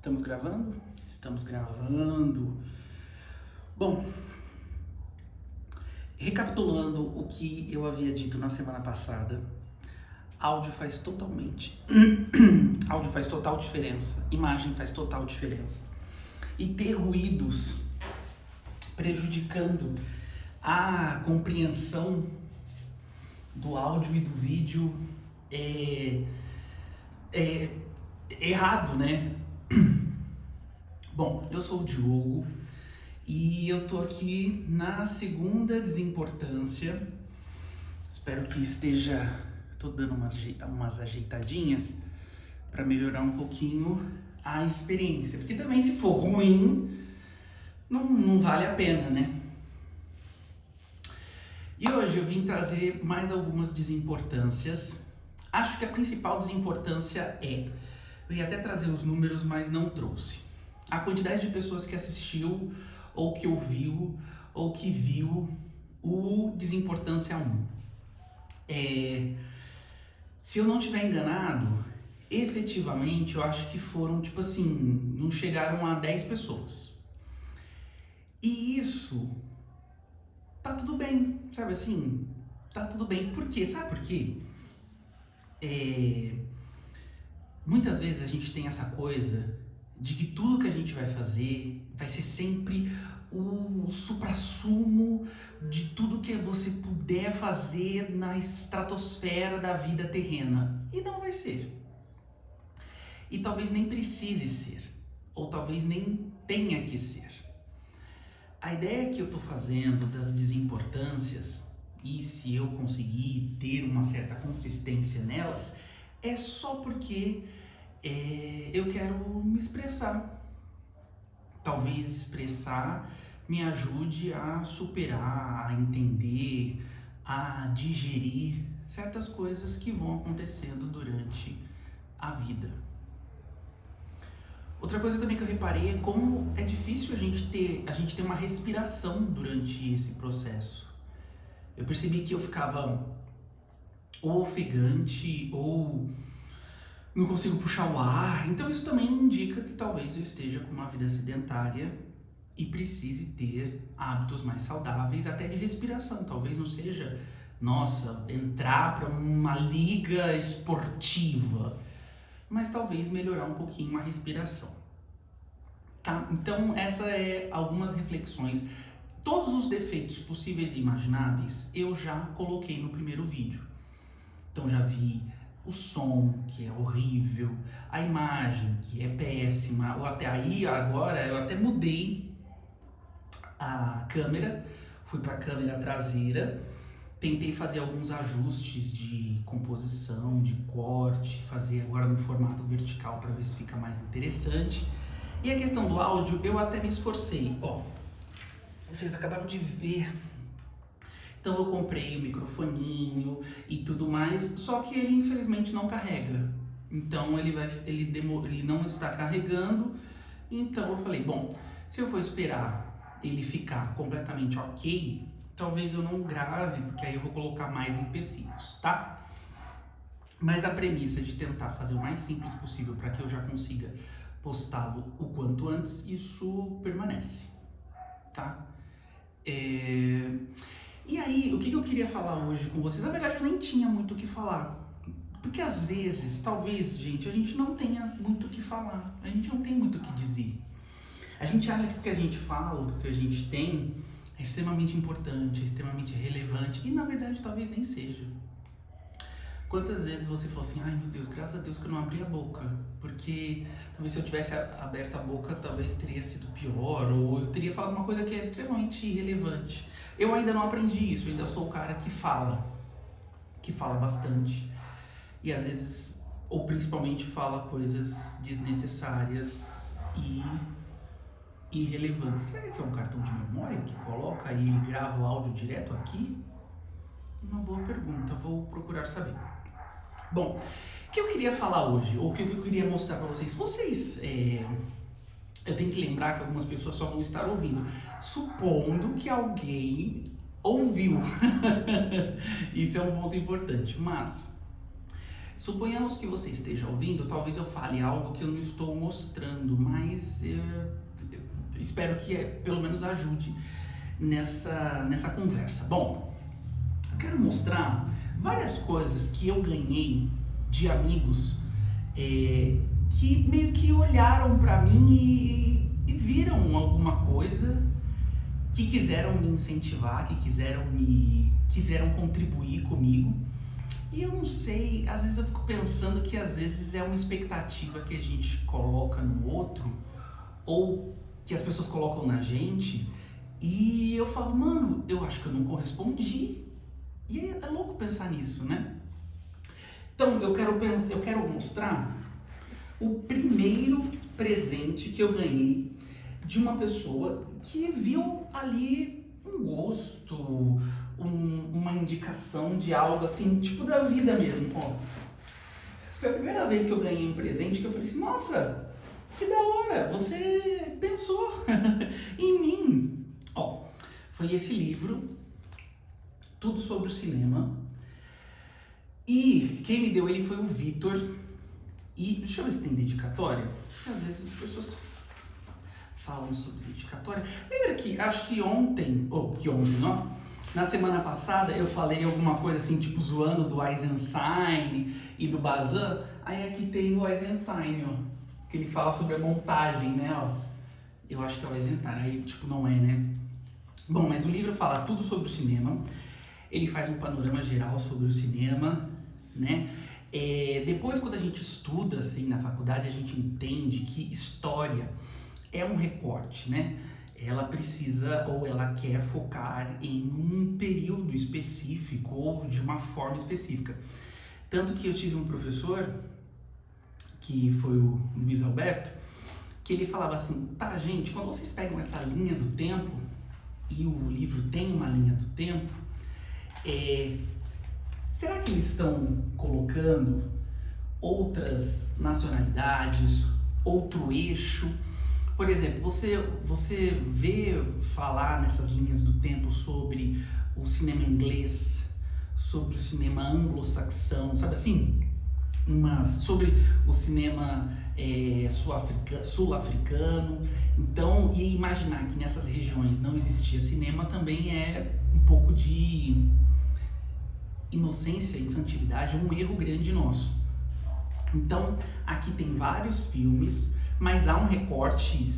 Estamos gravando? Estamos gravando. Bom, recapitulando o que eu havia dito na semana passada, áudio faz totalmente. Áudio faz total diferença, imagem faz total diferença. E ter ruídos prejudicando a compreensão do áudio e do vídeo é errado, né? Bom, eu sou o Diogo e eu tô aqui na segunda desimportância. Espero que esteja. Tô dando umas ajeitadinhas para melhorar um pouquinho a experiência, porque também se for ruim, não vale a pena, né? E hoje eu vim trazer mais algumas desimportâncias. Acho que a principal desimportância eu ia até trazer os números, mas não trouxe. A quantidade de pessoas que assistiu, ou que ouviu, ou que viu o Desimportância 1. Se eu não estiver enganado, efetivamente eu acho que foram, não chegaram a 10 pessoas. E isso tá tudo bem, sabe assim? Tá tudo bem. Por quê? Sabe por quê? Muitas vezes a gente tem essa coisa de que tudo que a gente vai fazer vai ser sempre o suprassumo de tudo que você puder fazer na estratosfera da vida terrena. E não vai ser. E talvez nem precise ser. Ou talvez nem tenha que ser. A ideia que eu tô fazendo das desimportâncias, e se eu conseguir ter uma certa consistência nelas, é só porque eu quero me expressar. Talvez expressar me ajude a superar, a entender, a digerir certas coisas que vão acontecendo durante a vida. Outra coisa também que eu reparei é como é difícil a gente ter uma respiração durante esse processo. Eu percebi que eu ficava ou ofegante ou não consigo puxar o ar. Então isso também indica que talvez eu esteja com uma vida sedentária e precise ter hábitos mais saudáveis, até de respiração. Talvez não seja, entrar para uma liga esportiva, mas talvez melhorar um pouquinho a respiração. Tá? Então essa é algumas reflexões. Todos os defeitos possíveis e imagináveis eu já coloquei no primeiro vídeo. Então já vi o som, que é horrível, a imagem, que é péssima, ou até aí agora eu até mudei a câmera, fui para a câmera traseira, tentei fazer alguns ajustes de composição, de corte, fazer agora no formato vertical para ver se fica mais interessante. E a questão do áudio, eu até me esforcei. Vocês acabaram de ver. Então eu comprei o microfoninho e tudo mais, só que ele infelizmente não carrega. Então ele não está carregando. Então eu falei, bom, se eu for esperar ele ficar completamente ok, talvez eu não grave, porque aí eu vou colocar mais empecilhos, tá? Mas a premissa de tentar fazer o mais simples possível para que eu já consiga postá-lo o quanto antes, isso permanece, tá? E aí, o que eu queria falar hoje com vocês? Na verdade, eu nem tinha muito o que falar. Porque às vezes, talvez, gente, a gente não tenha muito o que falar. A gente não tem muito o que dizer. A gente acha que o que a gente fala, o que a gente tem, é extremamente importante, é extremamente relevante. E na verdade, talvez nem seja. Quantas vezes você falou assim, ai meu Deus, graças a Deus que eu não abri a boca, porque talvez se eu tivesse aberto a boca, talvez teria sido pior, ou eu teria falado uma coisa que é extremamente irrelevante. Eu ainda não aprendi isso, eu ainda sou o cara que fala bastante, e às vezes, ou principalmente fala coisas desnecessárias e irrelevantes. Será que é um cartão de memória que coloca e ele grava o áudio direto aqui? Uma boa pergunta, vou procurar saber. Bom, o que eu queria falar hoje, ou o que eu queria mostrar para vocês? Eu tenho que lembrar que algumas pessoas só vão estar ouvindo, supondo que alguém ouviu. Isso é um ponto importante, mas Suponhamos que você esteja ouvindo, talvez eu fale algo que eu não estou mostrando, mas espero que pelo menos ajude nessa conversa. Bom, eu quero mostrar várias coisas que eu ganhei de amigos que meio que olharam para mim e viram alguma coisa, que quiseram me incentivar, que quiseram contribuir comigo. E eu não sei, às vezes eu fico pensando que às vezes é uma expectativa que a gente coloca no outro, ou que as pessoas colocam na gente, e eu falo, mano, eu acho que eu não correspondi. E é louco pensar nisso, né? Então eu quero mostrar o primeiro presente que eu ganhei de uma pessoa que viu ali um gosto, uma indicação de algo assim, tipo da vida mesmo. Ó, foi a primeira vez que eu ganhei um presente que eu falei assim, nossa, que da hora, você pensou em mim. Ó, foi esse livro, Tudo sobre o Cinema. E quem me deu ele foi o Vitor. E deixa eu ver se tem dedicatória. Às vezes as pessoas falam sobre dedicatória. Lembra que, acho que ontem, ó, na semana passada eu falei alguma coisa assim, tipo zoando do Eisenstein e do Bazin. Aí aqui tem o Eisenstein, ó, que ele fala sobre a montagem, né, ó. Eu acho que é o Eisenstein, aí tipo não é, né. Bom, mas o livro fala tudo sobre o cinema. Ele faz um panorama geral sobre o cinema, né. Depois, quando a gente estuda assim na faculdade, a gente entende que história é um recorte, né? Ela precisa ou ela quer focar em um período específico ou de uma forma específica. Tanto que eu tive um professor, que foi o Luiz Alberto, que ele falava assim, tá gente, quando vocês pegam essa linha do tempo, e o livro tem uma linha do tempo, será que eles estão colocando outras nacionalidades, outro eixo? Por exemplo, você vê falar nessas linhas do tempo sobre o cinema inglês, sobre o cinema anglo-saxão, sabe assim? Sobre o cinema sul-africano. Então, e imaginar que nessas regiões não existia cinema também é um pouco de inocência, infantilidade, um erro grande nosso. Então, aqui tem vários filmes, mas há um recorte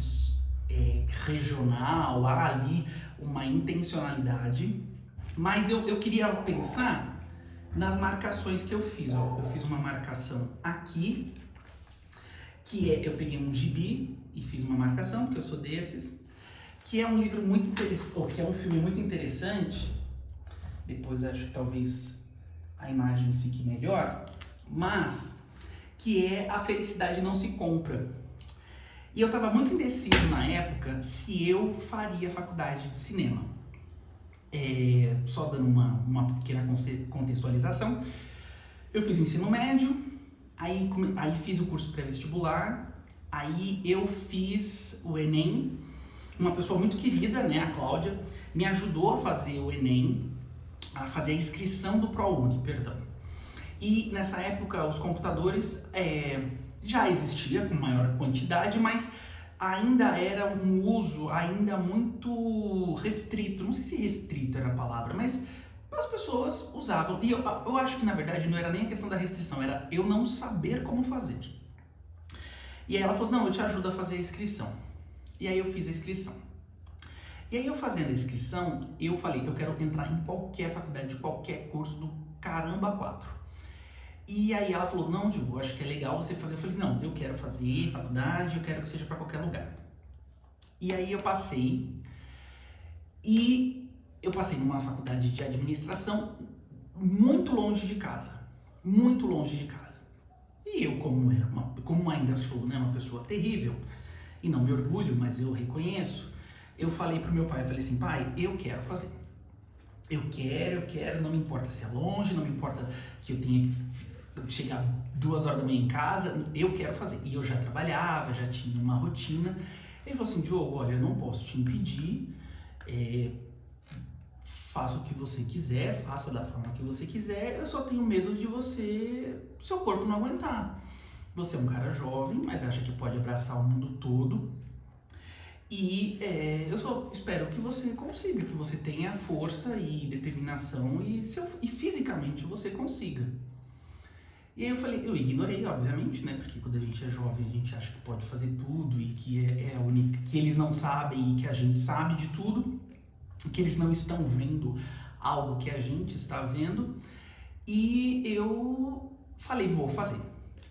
regional, há ali uma intencionalidade. Mas eu queria pensar nas marcações que eu fiz. Ó. Eu fiz uma marcação aqui, eu peguei um gibi e fiz uma marcação, porque eu sou desses, que é um livro muito interessante, ou que é um filme muito interessante. Depois acho que talvez a imagem fique melhor, mas que é A Felicidade Não Se Compra. E eu estava muito indeciso na época se eu faria faculdade de cinema. Só dando uma pequena contextualização, eu fiz ensino médio, aí fiz o curso pré-vestibular, aí eu fiz o Enem. Uma pessoa muito querida, né, a Cláudia, me ajudou a fazer o Enem, a fazer a inscrição do ProUni, perdão. E nessa época os computadores já existia com maior quantidade, mas ainda era um uso ainda muito restrito. Não sei se restrito era a palavra, mas as pessoas usavam. E eu acho que na verdade não era nem a questão da restrição, era eu não saber como fazer. E aí ela falou, não, eu te ajudo a fazer a inscrição. E aí eu fiz a inscrição. E aí eu fazendo a inscrição, eu falei, eu quero entrar em qualquer faculdade, qualquer curso do caramba 4. E aí ela falou, não, Diogo, acho que é legal você fazer. Eu falei, não, eu quero fazer faculdade, eu quero que seja para qualquer lugar. E aí eu passei numa faculdade de administração muito longe de casa, muito longe de casa. E eu, como ainda sou, né, uma pessoa terrível, e não me orgulho, mas eu reconheço, eu falei pro meu pai, eu falei assim, pai, eu quero fazer. Eu quero, não me importa se é longe, não me importa que eu tenha que chegar 2 horas da manhã em casa, eu quero fazer. E eu já trabalhava, já tinha uma rotina. Ele falou assim, Diogo, olha, eu não posso te impedir, faça o que você quiser, faça da forma que você quiser, eu só tenho medo de seu corpo não aguentar. Você é um cara jovem, mas acha que pode abraçar o mundo todo. E eu só espero que você consiga, que você tenha força e determinação e fisicamente você consiga. E aí eu ignorei, obviamente, né? Porque quando a gente é jovem, a gente acha que pode fazer tudo e que é a única, que eles não sabem e que a gente sabe de tudo, e que eles não estão vendo algo que a gente está vendo. E eu falei, vou fazer.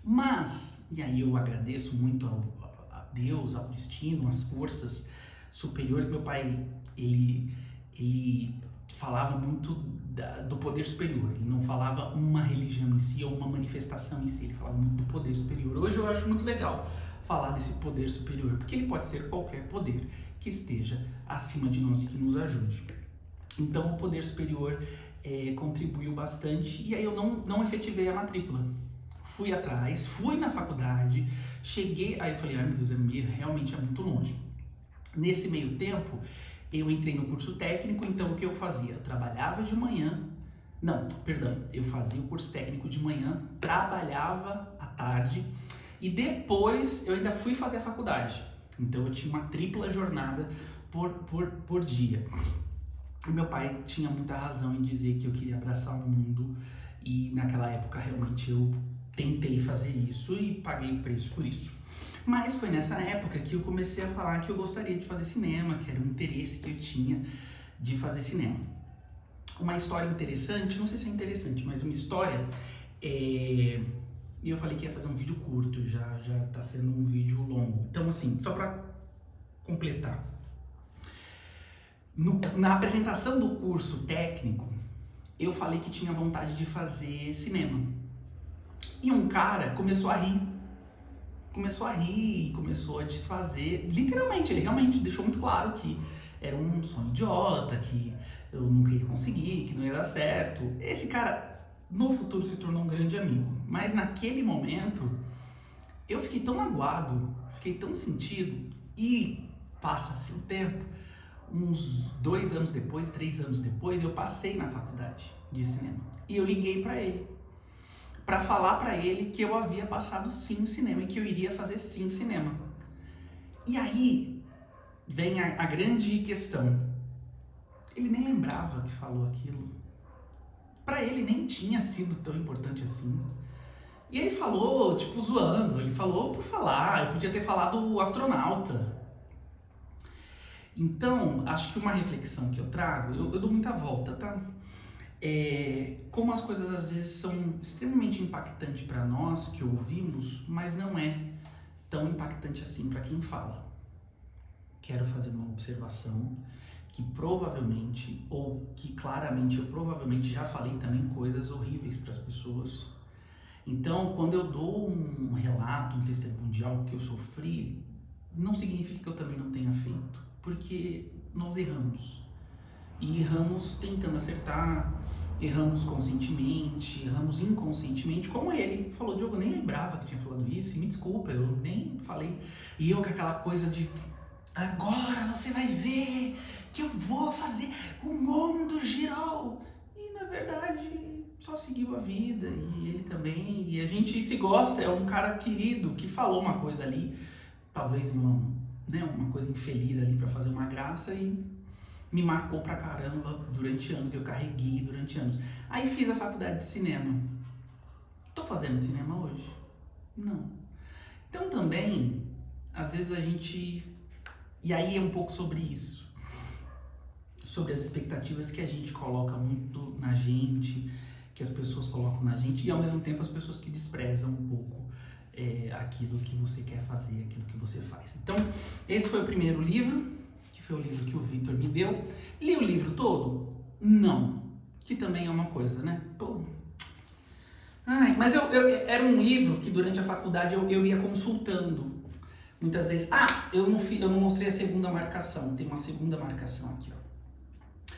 Mas, e aí eu agradeço muito a Deus, ao destino, às forças superiores. Meu pai, ele falava muito do poder superior. Ele não falava uma religião em si ou uma manifestação em si. Ele falava muito do poder superior. Hoje eu acho muito legal falar desse poder superior, porque ele pode ser qualquer poder que esteja acima de nós e que nos ajude. Então o poder superior contribuiu bastante e aí eu não efetivei a matrícula. Fui atrás, fui na faculdade, cheguei, aí eu falei, ai meu Deus, realmente é muito longe. Nesse meio tempo, eu entrei no curso técnico, então o que eu fazia? Eu trabalhava de manhã, eu fazia o curso técnico de manhã, trabalhava à tarde e depois eu ainda fui fazer a faculdade. Então eu tinha uma tripla jornada por dia. E meu pai tinha muita razão em dizer que eu queria abraçar o mundo e naquela época realmente eu tentei fazer isso e paguei o preço por isso. Mas foi nessa época que eu comecei a falar que eu gostaria de fazer cinema, que era um interesse que eu tinha de fazer cinema. Uma história interessante, não sei se é interessante, mas uma história, e eu falei que ia fazer um vídeo curto, já tá sendo um vídeo longo. Então assim, só pra completar. Na apresentação do curso técnico, eu falei que tinha vontade de fazer cinema. E um cara começou a rir, começou a desfazer. Literalmente, ele realmente deixou muito claro que era um sonho idiota, que eu nunca ia conseguir, que não ia dar certo. Esse cara, no futuro, se tornou um grande amigo. Mas naquele momento, eu fiquei tão magoado, fiquei tão sentido. E passa-se o tempo, uns 2 anos depois, 3 anos depois, eu passei na faculdade de cinema. E eu liguei pra ele, pra falar pra ele que eu havia passado sim em cinema e que eu iria fazer sim cinema. E aí vem a grande questão. Ele nem lembrava que falou aquilo. Pra ele nem tinha sido tão importante assim. E ele falou, tipo, zoando, ele falou por falar, eu podia ter falado astronauta. Então, acho que uma reflexão que eu trago, eu dou muita volta, tá? Como as coisas às vezes são extremamente impactantes para nós que ouvimos, mas não é tão impactante assim para quem fala. Quero fazer uma observação que provavelmente, ou que claramente eu provavelmente já falei também coisas horríveis para as pessoas. Então, quando eu dou um relato, um testemunho de algo que eu sofri, não significa que eu também não tenha feito, porque nós erramos. E erramos tentando acertar, erramos conscientemente, erramos inconscientemente, como ele falou, Diogo, eu nem lembrava que tinha falado isso, e me desculpa, eu nem falei. E eu com aquela coisa de, agora você vai ver que eu vou fazer, o mundo girou. E na verdade, só seguiu a vida, e ele também, e a gente se gosta, é um cara querido que falou uma coisa ali, talvez uma coisa infeliz ali pra fazer uma graça e me marcou pra caramba durante anos, eu carreguei durante anos. Aí fiz a faculdade de cinema. Tô fazendo cinema hoje? Não. Então também, às vezes a gente... E aí é um pouco sobre isso. Sobre as expectativas que a gente coloca muito na gente, que as pessoas colocam na gente, e ao mesmo tempo as pessoas que desprezam um pouco aquilo que você quer fazer, aquilo que você faz. Então, esse foi o primeiro livro, que foi o livro que o Vitor me deu. Li o livro todo? Não. Que também é uma coisa, né? Pô. Ai, mas era um livro que durante a faculdade eu ia consultando. Muitas vezes. Eu não mostrei a segunda marcação. Tem uma segunda marcação aqui, ó.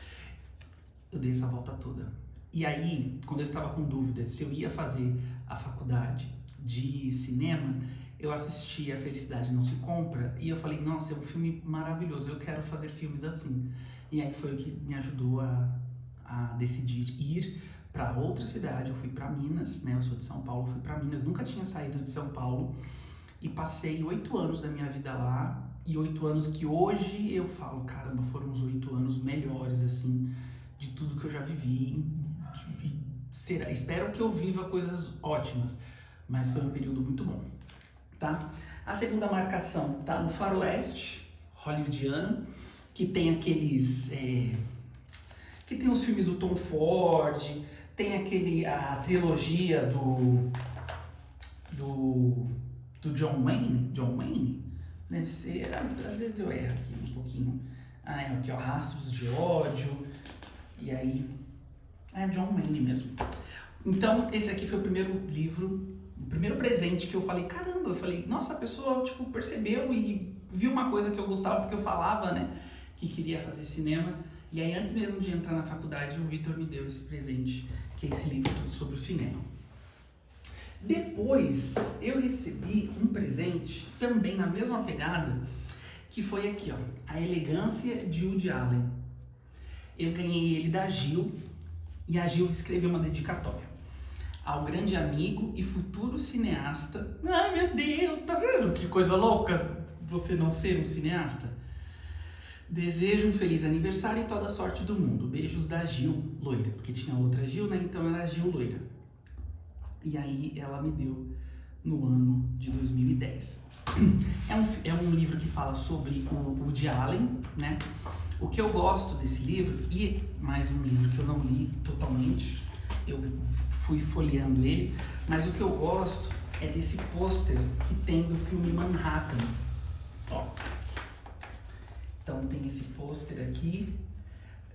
Eu dei essa volta toda. E aí, quando eu estava com dúvidas se eu ia fazer a faculdade de cinema, eu assisti A Felicidade Não Se Compra e eu falei, nossa, é um filme maravilhoso, eu quero fazer filmes assim. E aí foi o que me ajudou a a decidir ir para outra cidade. Eu fui para Minas, né? Eu sou de São Paulo, fui para Minas, nunca tinha saído de São Paulo e passei 8 anos da minha vida lá, e 8 anos que hoje eu falo, caramba, foram os 8 anos melhores, assim, de tudo que eu já vivi. Espero que eu viva coisas ótimas, mas foi um período muito bom, tá? A segunda marcação tá no faroeste hollywoodiano, que tem aqueles... que tem os filmes do Tom Ford, tem a trilogia do John Wayne? Deve ser, às vezes eu erro aqui um pouquinho. Aqui ó, Rastros de Ódio, e aí, John Wayne mesmo. Então, esse aqui foi o primeiro livro, o primeiro presente que eu falei, caramba, eu falei, nossa, a pessoa, tipo, percebeu e viu uma coisa que eu gostava, porque eu falava, né, que queria fazer cinema. E aí, antes mesmo de entrar na faculdade, o Vitor me deu esse presente, que é esse livro tudo sobre o cinema. Depois, eu recebi um presente, também na mesma pegada, que foi aqui, ó, A Elegância de Woody Allen. Eu ganhei ele da Gil, e a Gil escreveu uma dedicatória ao grande amigo e futuro cineasta. Ai, meu Deus, tá vendo que coisa louca você não ser um cineasta? Desejo um feliz aniversário e toda a sorte do mundo. Beijos da Gil Loira, porque tinha outra Gil, né? Então era a Gil Loira. E aí ela me deu no ano de 2010. É um livro que fala sobre o Woody Allen, né? O que eu gosto desse livro, e mais um livro que eu não li totalmente, eu fui folheando ele, mas o que eu gosto é desse pôster que tem do filme Manhattan. Ó. Então tem esse pôster aqui.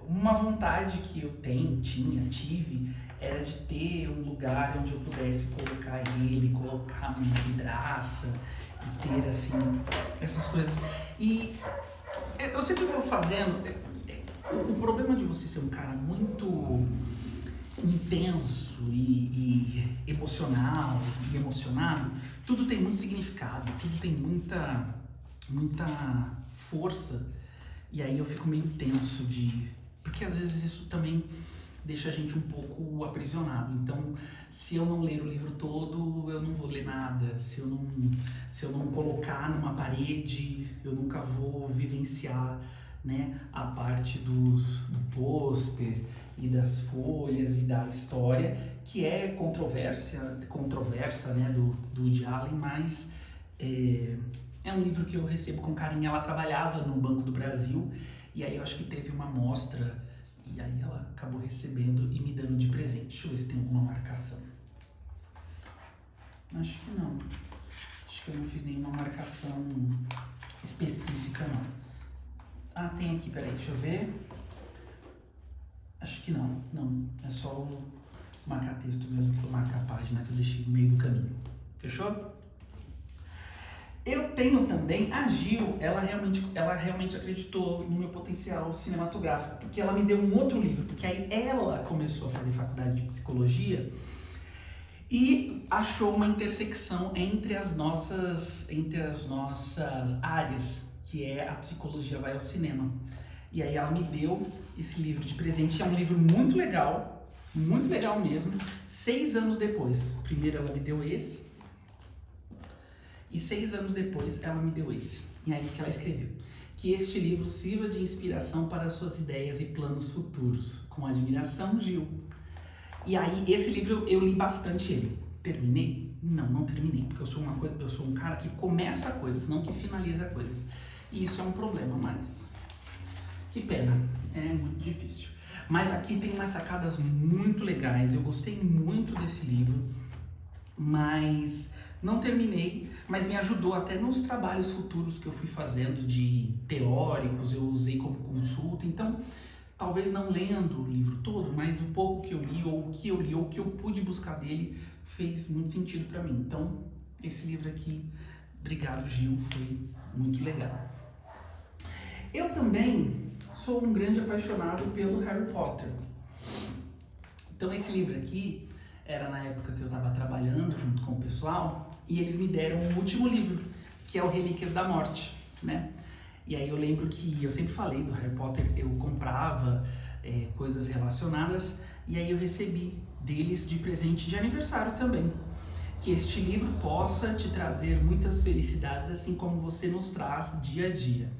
Uma vontade que eu tive, era de ter um lugar onde eu pudesse colocar ele, colocar uma vidraça e ter assim, essas coisas. E eu sempre vou fazendo. O problema de você ser um cara muito intenso e emocional e emocionado, tudo tem muito significado, tudo tem muita força. E aí eu fico meio tenso porque às vezes isso também deixa a gente um pouco aprisionado. Então, se eu não ler o livro todo, eu não vou ler nada. Se eu não colocar numa parede, eu nunca vou vivenciar, né, a parte do pôster e das folhas e da história, que é controversa, né, do Woody Allen, mas é um livro que eu recebo com carinho. Ela trabalhava no Banco do Brasil, e aí eu acho que teve uma mostra, e aí ela acabou recebendo e me dando de presente. Deixa eu ver se tem alguma marcação. Acho que não. Acho que eu não fiz nenhuma marcação específica, não. Tem aqui, peraí, deixa eu ver. Acho que não. Não, é só o marcar texto mesmo, que eu marcar a página que eu deixei no meio do caminho. Fechou? Eu tenho também a Gil, ela realmente acreditou no meu potencial cinematográfico, porque ela me deu um outro livro, porque aí ela começou a fazer faculdade de psicologia e achou uma intersecção entre as nossas áreas, que é a psicologia vai ao cinema. E aí ela me deu esse livro de presente, é um livro muito legal mesmo. 6 anos depois, primeiro ela me deu esse, e 6 anos depois ela me deu esse. E aí que ela escreveu: que este livro sirva de inspiração para suas ideias e planos futuros. Com admiração, Gil. E aí esse livro eu li bastante ele. Terminei? Não terminei, porque eu sou um cara que começa coisas, não que finaliza coisas. E isso é um problema, mas que pena, é muito difícil. Mas aqui tem umas sacadas muito legais. Eu gostei muito desse livro, mas não terminei, mas me ajudou até nos trabalhos futuros que eu fui fazendo de teóricos, eu usei como consulta. Então, talvez não lendo o livro todo, mas o pouco que eu li, ou o que eu pude buscar dele, fez muito sentido para mim. Então, esse livro aqui, obrigado, Gil, foi muito legal. Eu também sou um grande apaixonado pelo Harry Potter. Então, esse livro aqui era na época que eu estava trabalhando junto com o pessoal, e eles me deram o último livro, que é o Relíquias da Morte, né? E aí eu lembro que eu sempre falei do Harry Potter, eu comprava coisas relacionadas. E aí eu recebi deles de presente de aniversário também. Que este livro possa te trazer muitas felicidades, assim como você nos traz dia a dia.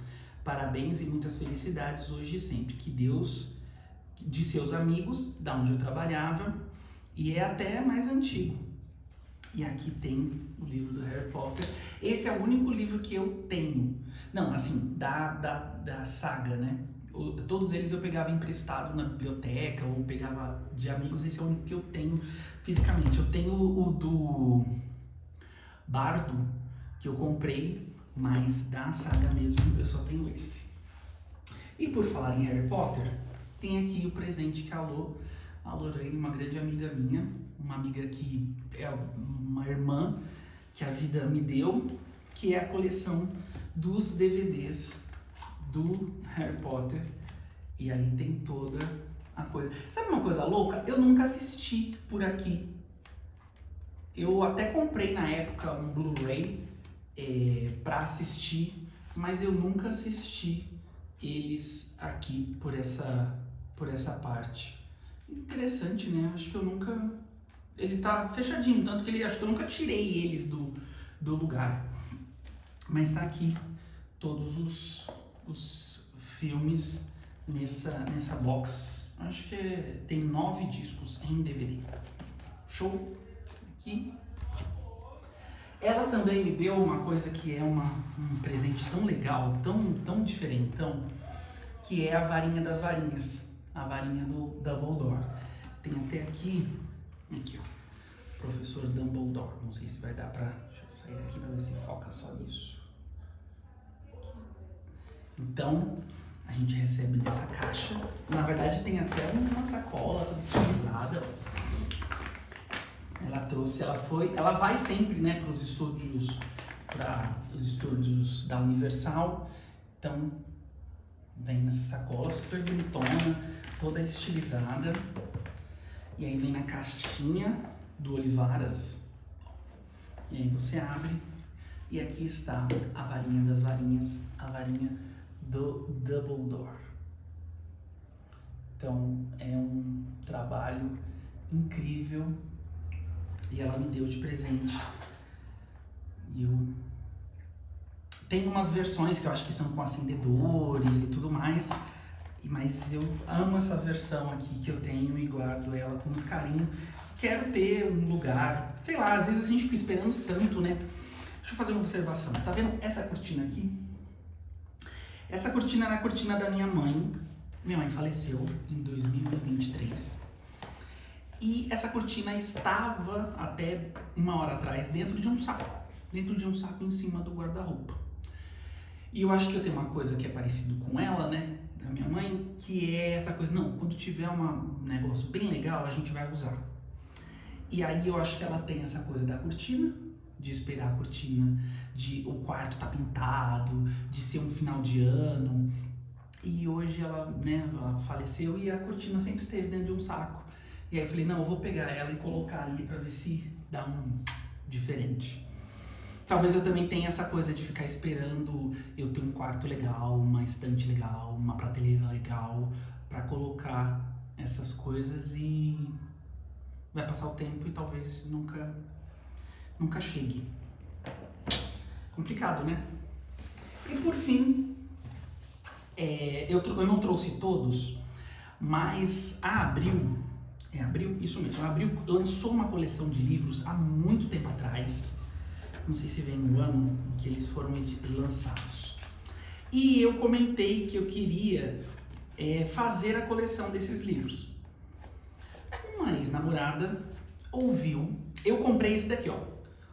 Parabéns e muitas felicidades hoje e sempre. Que Deus, de seus amigos, da onde eu trabalhava, e é até mais antigo. E aqui tem o livro do Harry Potter. Esse é o único livro que eu tenho. Não, assim, da saga, né? Todos eles eu pegava emprestado na biblioteca ou pegava de amigos. Esse é o único que eu tenho fisicamente. Eu tenho o do Bardo, que eu comprei, mas da saga mesmo eu só tenho esse. E por falar em Harry Potter, tem aqui o presente que a Lorraine, uma grande amiga minha, uma amiga que é uma irmã que a vida me deu, que é a coleção dos DVDs do Harry Potter. E aí tem toda a coisa. Sabe uma coisa louca? Eu nunca assisti por aqui. Eu até comprei na época um Blu-ray pra assistir, mas eu nunca assisti eles aqui por essa parte. Interessante, né? Acho que eu nunca... Ele tá fechadinho, tanto que acho que eu nunca tirei eles do lugar. Mas tá aqui todos os filmes nessa box. Acho que tem 9 discos em DVD. Show? Aqui. Ela também me deu uma coisa que é um presente tão legal, tão diferentão, que é a varinha das varinhas. A varinha do Dumbledore. Tem até aqui, ó, Professor Dumbledore. Não sei se vai dar pra... Deixa eu sair daqui pra ver se foca só nisso. Então, a gente recebe nessa caixa. Na verdade, tem até uma sacola toda estilizada. Ela trouxe, ela vai sempre, né, para os estúdios da Universal. Então, vem nessa sacola super bonitona, toda estilizada. E aí vem na caixinha do Olivaras. E aí você abre. E aqui está a varinha das varinhas, a varinha do Dumbledore. Então, é um trabalho incrível. E ela me deu de presente. E eu... Tem umas versões que eu acho que são com acendedores e tudo mais. Mas eu amo essa versão aqui que eu tenho e guardo ela com muito carinho. Quero ter um lugar, sei lá, às vezes a gente fica esperando tanto, né? Deixa eu fazer uma observação. Tá vendo essa cortina aqui? Essa cortina era a cortina da minha mãe. Minha mãe faleceu em 2023. E essa cortina estava até uma hora atrás dentro de um saco. Dentro de um saco em cima do guarda-roupa. E eu acho que eu tenho uma coisa que é parecido com ela, né? Da minha mãe, que é essa coisa, não, quando tiver um negócio bem legal, a gente vai usar. E aí eu acho que ela tem essa coisa da cortina, de esperar a cortina, de o quarto tá pintado, de ser um final de ano. E hoje ela faleceu e a cortina sempre esteve dentro de um saco. E aí eu falei, não, eu vou pegar ela e colocar ali pra ver se dá um diferente. Talvez eu também tenha essa coisa de ficar esperando eu ter um quarto legal, uma estante legal, uma prateleira legal pra colocar essas coisas e vai passar o tempo e talvez nunca chegue. Complicado, né? E por fim, eu não trouxe todos, mas a Abril, isso mesmo, a Abril lançou uma coleção de livros há muito tempo atrás. Não sei se vem no ano em que eles foram lançados. E eu comentei que eu queria fazer a coleção desses livros. Uma ex-namorada ouviu... Eu comprei esse daqui, ó.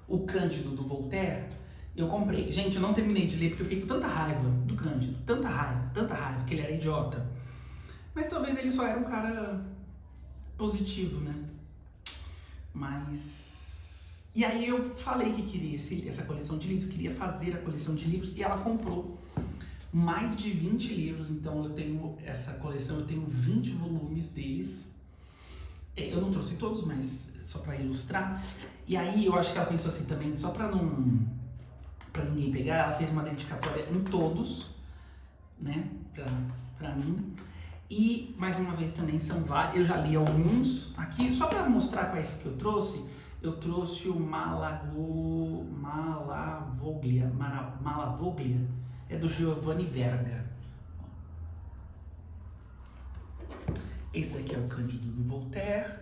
O Cândido, do Voltaire. Eu comprei. Gente, eu não terminei de ler porque eu fiquei com tanta raiva do Cândido. Tanta raiva, que ele era idiota. Mas talvez ele só era um cara positivo, né? Mas... E aí eu falei que queria essa coleção de livros, queria fazer a coleção de livros, e ela comprou mais de 20 livros, então eu tenho essa coleção, eu tenho 20 volumes deles. Eu não trouxe todos, mas só para ilustrar. E aí eu acho que ela pensou assim também, só para ninguém pegar, ela fez uma dedicatória em todos, né, pra mim. E, mais uma vez, também são vários, eu já li alguns aqui, só para mostrar quais que eu trouxe o Malavoglia, é do Giovanni Verga. Esse daqui é o Cândido do Voltaire.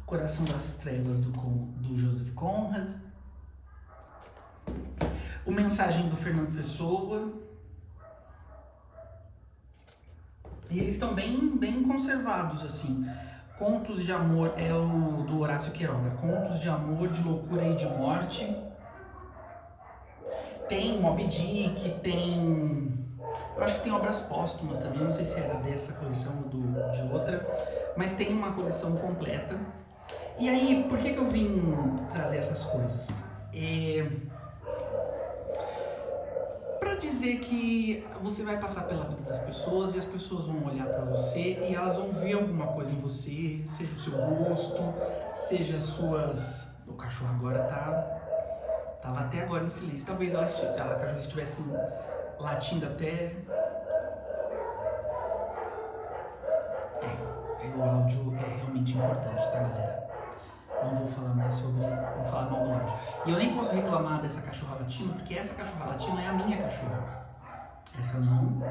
Coração das Trevas, do Joseph Conrad. O Mensagem do Fernando Pessoa. E eles estão bem conservados, assim. Contos de Amor é o do Horácio Queiroga. Contos de Amor, de Loucura e de Morte. Tem Moby Dick, tem... Eu acho que tem obras póstumas também, não sei se era dessa coleção ou de outra. Mas tem uma coleção completa. E aí, por que eu vim trazer essas coisas? Para dizer que você vai passar pela vida das pessoas e as pessoas vão olhar para você e elas vão ver alguma coisa em você, seja o seu gosto, seja as suas... O cachorro agora tava até agora em silêncio. Talvez a cachorra estivesse latindo até... O áudio é realmente importante, tá, galera? Não vou falar mais sobre... Vou falar mal do áudio. E eu nem posso reclamar dessa cachorra latina, porque essa cachorra latina é a minha cachorra. Essa não,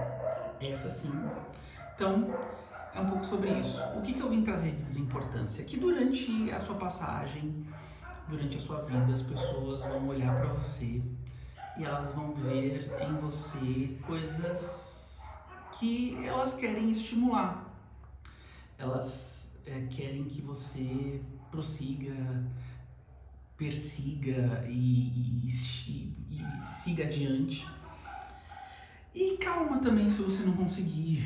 essa sim. Então, é um pouco sobre isso. O que eu vim trazer de desimportância? Que durante a sua passagem, durante a sua vida, as pessoas vão olhar pra você e elas vão ver em você coisas que elas querem estimular. Elas querem que você prossiga, persiga e siga adiante. E calma também se você não conseguir.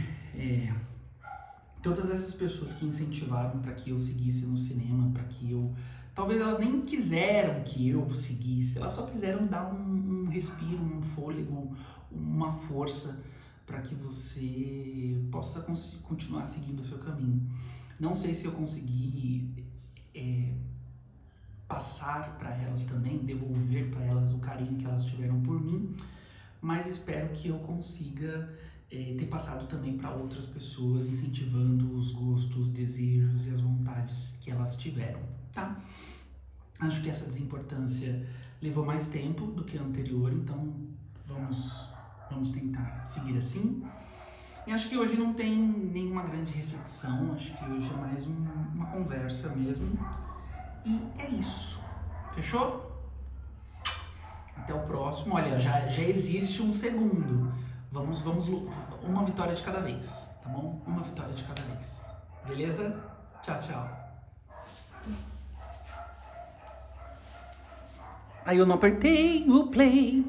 Todas essas pessoas que incentivaram para que eu seguisse no cinema, para que eu... Talvez elas nem quiseram que eu seguisse, elas só quiseram dar um respiro, um fôlego, uma força para que você possa continuar seguindo o seu caminho. Não sei se eu consegui passar para elas também, devolver para elas o carinho que elas tiveram por mim, mas espero que eu consiga ter passado também para outras pessoas, incentivando os gostos, desejos e as vontades que elas tiveram, tá? Acho que essa desimportância levou mais tempo do que a anterior, então vamos tentar seguir assim. E acho que hoje não tem nenhuma grande reflexão, acho que hoje é mais uma conversa mesmo. E é isso. Fechou? Até o próximo. Olha, já existe um segundo. Vamos uma vitória de cada vez, tá bom? Uma vitória de cada vez. Beleza? Tchau, tchau. Aí eu não apertei o play.